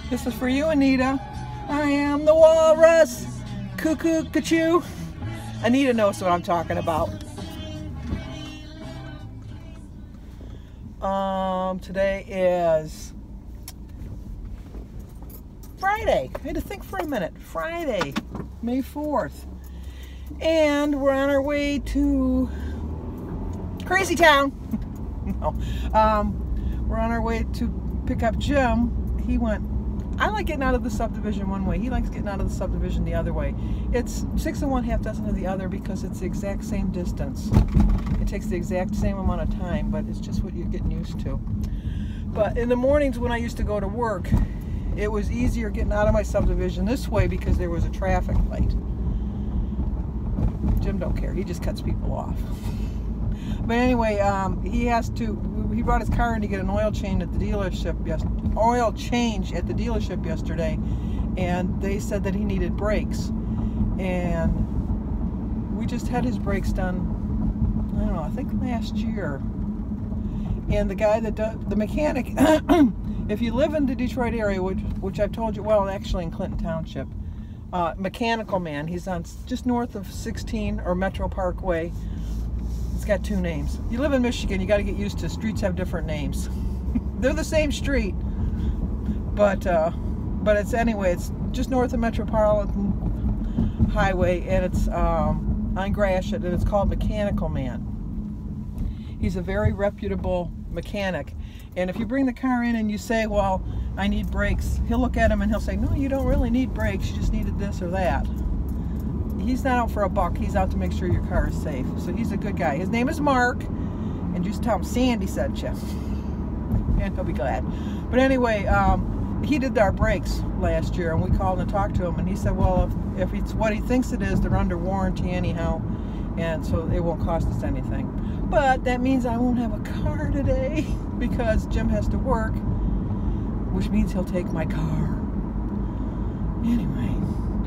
This is for you, Anita. I am the walrus. Cuckoo, ka-choo. Anita knows what I'm talking about. Today is Friday. I had to think for a minute. Friday, May 4th. And we're on our way to Crazy Town. No. We're on our way to pick up Jim. He went, I like getting out of the subdivision one way. He likes getting out of the subdivision the other way. It's 6 and 1/2 dozen of the other because it's the exact same distance. It takes the exact same amount of time, but it's just what you're getting used to. But in the mornings when I used to go to work, it was easier getting out of my subdivision this way because there was a traffic light. Jim don't care. He just cuts people off. But anyway, he brought his car in to get an oil change at the dealership yesterday, and they said that he needed brakes. And we just had his brakes done, I don't know, I think last year. And the guy that does, the mechanic, if you live in the Detroit area, which I've told you, well, actually in Clinton Township, Mechanical Man, he's on just north of 16 or Metro Parkway. It's got 2 names. You live in Michigan, you got to get used to streets have different names. They're the same street, but it's anyway. It's just north of Metropolitan Highway, and it's on Gratiot, and it's called Mechanical Man. He's a very reputable mechanic, and if you bring the car in and you say, "Well, I need brakes," he'll look at him and he'll say, "No, you don't really need brakes. You just needed this or that." He's not out for a buck. He's out to make sure your car is safe. So he's a good guy. His name is Mark, and just tell him Sandy sent you, and he'll be glad. But anyway, he did our brakes last year, and we called and talked to him, and he said, well, if it's what he thinks it is, they're under warranty anyhow, and so it won't cost us anything. But that means I won't have a car today because Jim has to work, which means he'll take my car.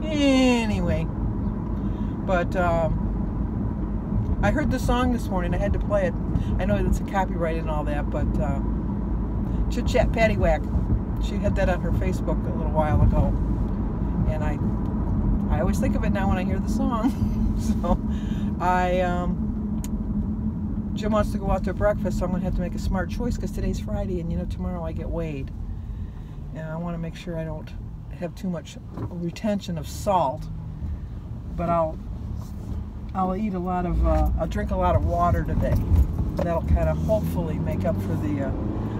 Anyway. But I heard the song this morning. I had to play it. I know it's a copyright and all that, but Chit Chat Paddywhack. She had that on her Facebook a little while ago, and I always think of it now when I hear the song. So Jim wants to go out to breakfast, so I'm gonna have to make a smart choice because today's Friday, and you know tomorrow I get weighed, and I want to make sure I don't have too much retention of salt. But I'll eat a lot of, I'll drink a lot of water today. That'll kind of hopefully make up for the,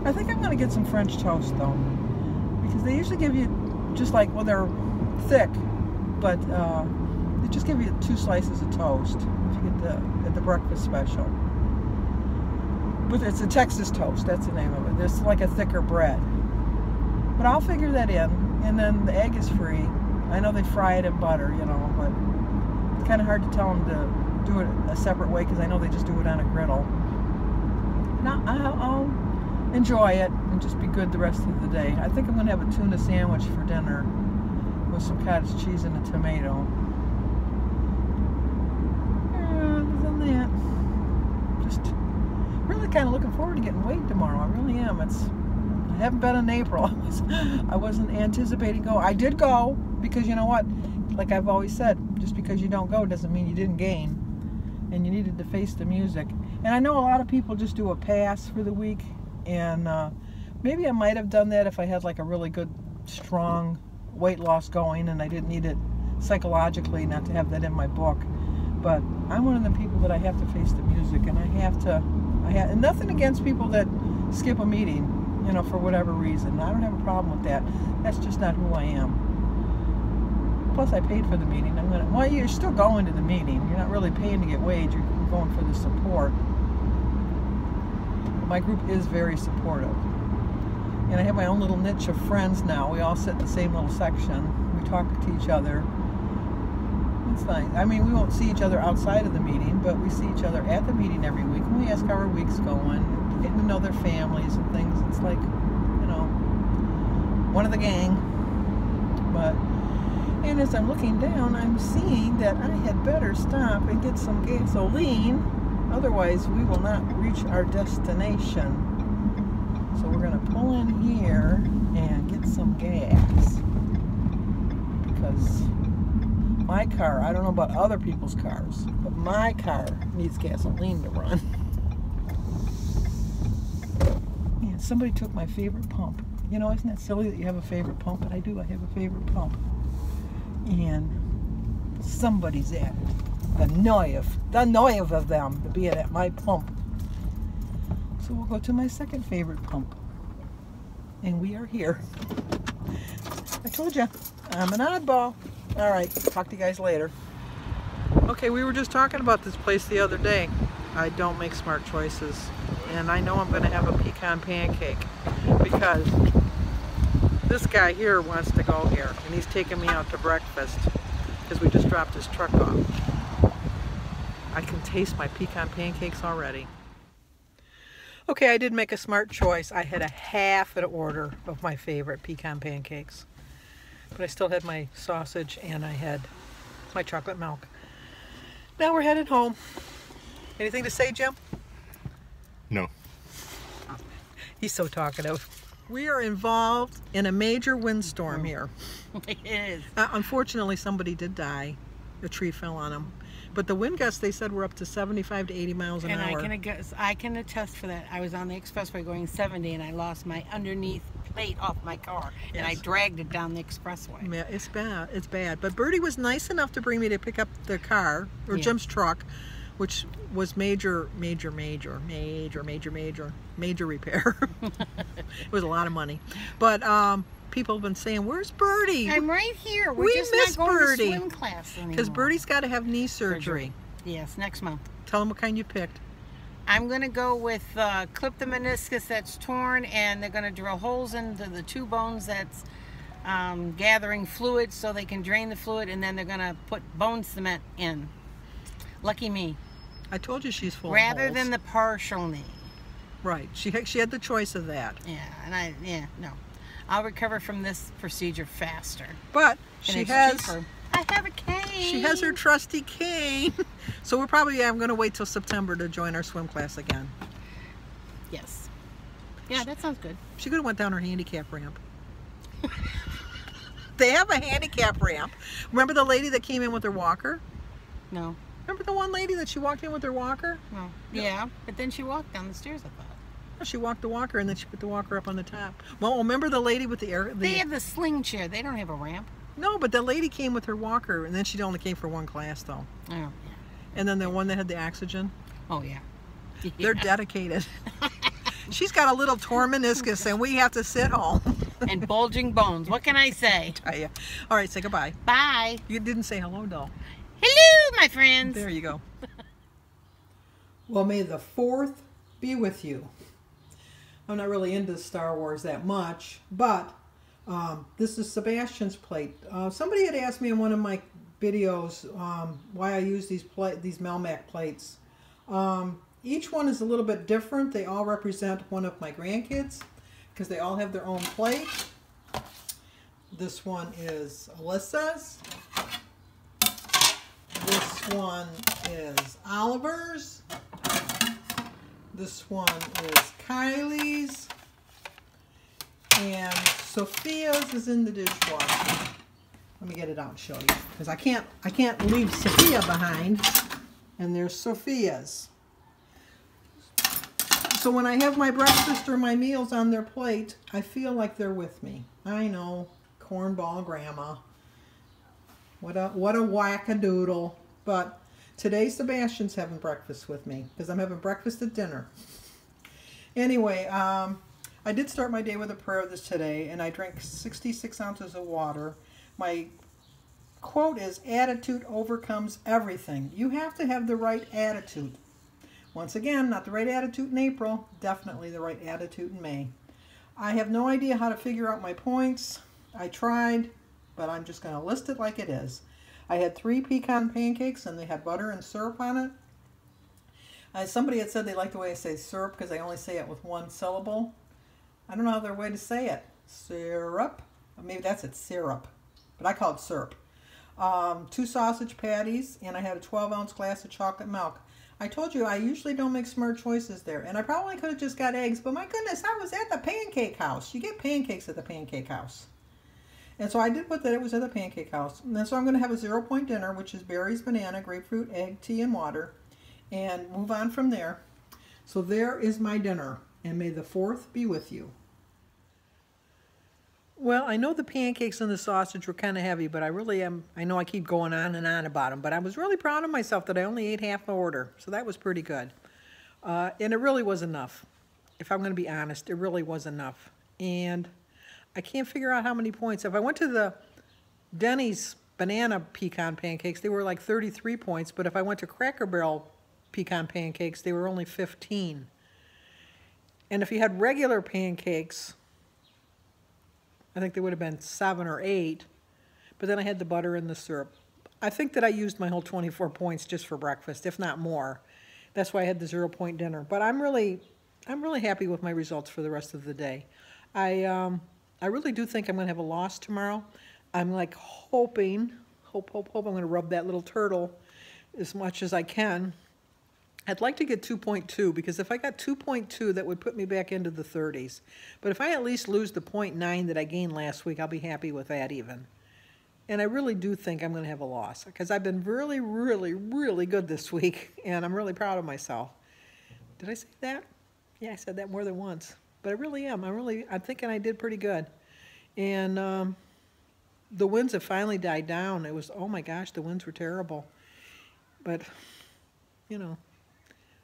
I think I'm going to get some French toast though. Because they usually give you just like, well, they're thick, but they just give you 2 slices of toast if you get at the breakfast special. But it's a Texas toast, that's the name of it. It's like a thicker bread. But I'll figure that in. And then the egg is free. I know they fry it in butter, you know, but it's kind of hard to tell them to do it a separate way because I know they just do it on a griddle. Now I'll enjoy it and just be good the rest of the day. I think I'm going to have a tuna sandwich for dinner with some cottage cheese and a tomato. Other than that, just really kind of looking forward to getting weighed tomorrow. I really am. I haven't been in April. I wasn't anticipating going. I did go because you know what? Like I've always said, just because you don't go doesn't mean you didn't gain. And you needed to face the music. And I know a lot of people just do a pass for the week. And maybe I might have done that if I had like a really good, strong weight loss going and I didn't need it psychologically not to have that in my book. But I'm one of the people that I have to face the music, and and nothing against people that skip a meeting. You know, for whatever reason. I don't have a problem with that. That's just not who I am. Plus, I paid for the meeting. Well, you're still going to the meeting. You're not really paying to get weighed. You're going for the support. My group is very supportive. And I have my own little niche of friends now. We all sit in the same little section. We talk to each other. It's nice. I mean, we won't see each other outside of the meeting, but we see each other at the meeting every week, and we ask how our week's going, getting to know their families and things. It's like, you know, one of the gang. And as I'm looking down, I'm seeing that I had better stop and get some gasoline. Otherwise, we will not reach our destination. So we're going to pull in here and get some gas. my car. I don't know about other people's cars, but my car needs gasoline to run. Man, somebody took my favorite pump. You know, isn't that silly that you have a favorite pump? But I do. I have a favorite pump. And somebody's at it. The nerve of them to be at my pump. So we'll go to my second favorite pump. And we are here. I told you, I'm an oddball. All right, talk to you guys later. Okay, we were just talking about this place the other day. I don't make smart choices. And I know I'm going to have a pecan pancake because this guy here wants to go here. And he's taking me out to breakfast because we just dropped his truck off. I can taste my pecan pancakes already. Okay, I did make a smart choice. I had a half an order of my favorite pecan pancakes. But I still had my sausage and I had my chocolate milk. Now we're headed home. Anything to say, Jim? No. He's so talkative. We are involved in a major windstorm here. It is. Unfortunately, somebody did die. A tree fell on them. But the wind gusts, they said, were up to 75 to 80 miles an hour. And I can attest for that. I was on the expressway going 70 and I lost my underneath plate off my car. Yes. And I dragged it down the expressway. Yeah, it's bad. It's bad. But Bertie was nice enough to bring me to pick up the car, or yeah, Jim's truck, which was major repair. It was a lot of money. But people have been saying, "Where's Bertie?" I'm right here. We just miss not going Bertie to swim class anymore. Because Bertie's got to have knee surgery. Yes, next month. Tell them what kind you picked. I'm going to go with clip the meniscus that's torn, and they're going to drill holes into the two bones that's gathering fluid so they can drain the fluid, and then they're going to put bone cement in. Lucky me. I told you she's full Rather of holes. than the partial knee. Right. She had the choice of that. Yeah, no. I'll recover from this procedure faster. But she has... cheaper. I have a cane. She has her trusty cane. So we're probably, I'm going to wait till September to join our swim class again. Yes. Yeah, that sounds good. She could have went down her handicap ramp. They have a handicap ramp. Remember the lady that came in with her walker? No. Remember the one lady that she walked in with her walker? No. Yeah, but then she walked down the stairs, I thought. No, she walked the walker and then she put the walker up on the top. Well, remember the lady with the air? They have the sling chair. They don't have a ramp. No, but the lady came with her walker, and then she only came for one class, though. Oh, yeah. And then the one that had the oxygen. Oh, yeah. They're dedicated. She's got a little torn meniscus, and we have to sit home. And bulging bones. What can I say? Tell you. All right, say goodbye. Bye. You didn't say hello, though. Hello, my friends. There you go. Well, may the 4th be with you. I'm not really into Star Wars that much, but this is Sebastian's plate. Somebody had asked me in one of my videos why I use these Melmac plates. Each one is a little bit different. They all represent one of my grandkids because they all have their own plate. This one is Alyssa's. This one is Oliver's. This one is Kylie's. And Sophia's is in the dishwasher. Let me get it out and show you, because I can't leave Sophia behind. And there's Sophia's. So when I have my breakfast or my meals on their plate, I feel like they're with me. I know, cornball grandma. What a wackadoodle. But today Sebastian's having breakfast with me, because I'm having breakfast at dinner. Anyway, I did start my day with a prayer today, and I drank 66 ounces of water. My quote is, "Attitude overcomes everything." You have to have the right attitude. Once again, not the right attitude in April, definitely the right attitude in May. I have no idea how to figure out my points. I tried, but I'm just going to list it like it is. I had 3 pecan pancakes, and they had butter and syrup on it. Somebody had said they liked the way I say syrup because I only say it with one syllable. I don't know other way to say it. Syrup. Maybe that's it, syrup. But I call it syrup. 2 sausage patties, and I had a 12-ounce glass of chocolate milk. I told you I usually don't make smart choices there, and I probably could have just got eggs, but my goodness, I was at the pancake house. You get pancakes at the pancake house. And so I did put that it was at the Pancake House. And then so I'm going to have a 0 point dinner, which is berries, banana, grapefruit, egg, tea, and water. And move on from there. So there is my dinner. And may the 4th be with you. Well, I know the pancakes and the sausage were kind of heavy, but I really am, I know I keep going on and on about them, but I was really proud of myself that I only ate half the order. So that was pretty good. And it really was enough. If I'm going to be honest, it really was enough. And I can't figure out how many points. If I went to the Denny's banana pecan pancakes, they were like 33 points. But if I went to Cracker Barrel pecan pancakes, they were only 15. And if you had regular pancakes, I think they would have been 7 or 8. But then I had the butter and the syrup. I think that I used my whole 24 points just for breakfast, if not more. That's why I had the 0 point dinner. But I'm really happy with my results for the rest of the day. I really do think I'm going to have a loss tomorrow. I'm like hoping I'm going to rub that little turtle as much as I can. I'd like to get 2.2 because if I got 2.2, that would put me back into the 30s. But if I at least lose the 0.9 that I gained last week, I'll be happy with that even. And I really do think I'm going to have a loss because I've been really, really, really good this week, and I'm really proud of myself. Did I say that? Yeah, I said that more than once. But I really am. I'm thinking I did pretty good. And the winds have finally died down. It was, oh my gosh, the winds were terrible. But, you know,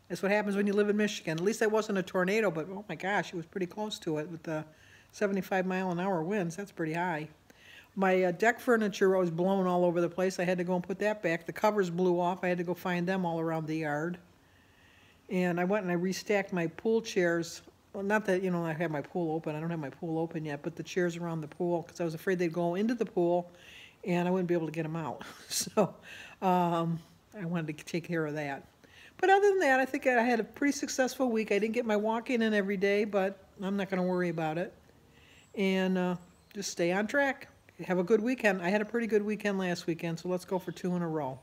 that's what happens when you live in Michigan. At least that wasn't a tornado, but oh my gosh, it was pretty close to it with the 75-mile-an-hour winds. That's pretty high. My deck furniture was blown all over the place. I had to go and put that back. The covers blew off. I had to go find them all around the yard. And I went and I restacked my pool chairs. Well, not that, you know, I have my pool open. I don't have my pool open yet, but the chairs around the pool, because I was afraid they'd go into the pool and I wouldn't be able to get them out. So I wanted to take care of that. But other than that, I think I had a pretty successful week. I didn't get my walk-in every day, but I'm not going to worry about it. And just stay on track. Have a good weekend. I had a pretty good weekend last weekend, so let's go for 2 in a row.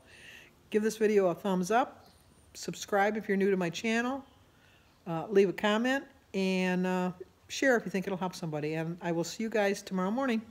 Give this video a thumbs up. Subscribe if you're new to my channel. Leave a comment. And share if you think it'll help somebody. And I will see you guys tomorrow morning.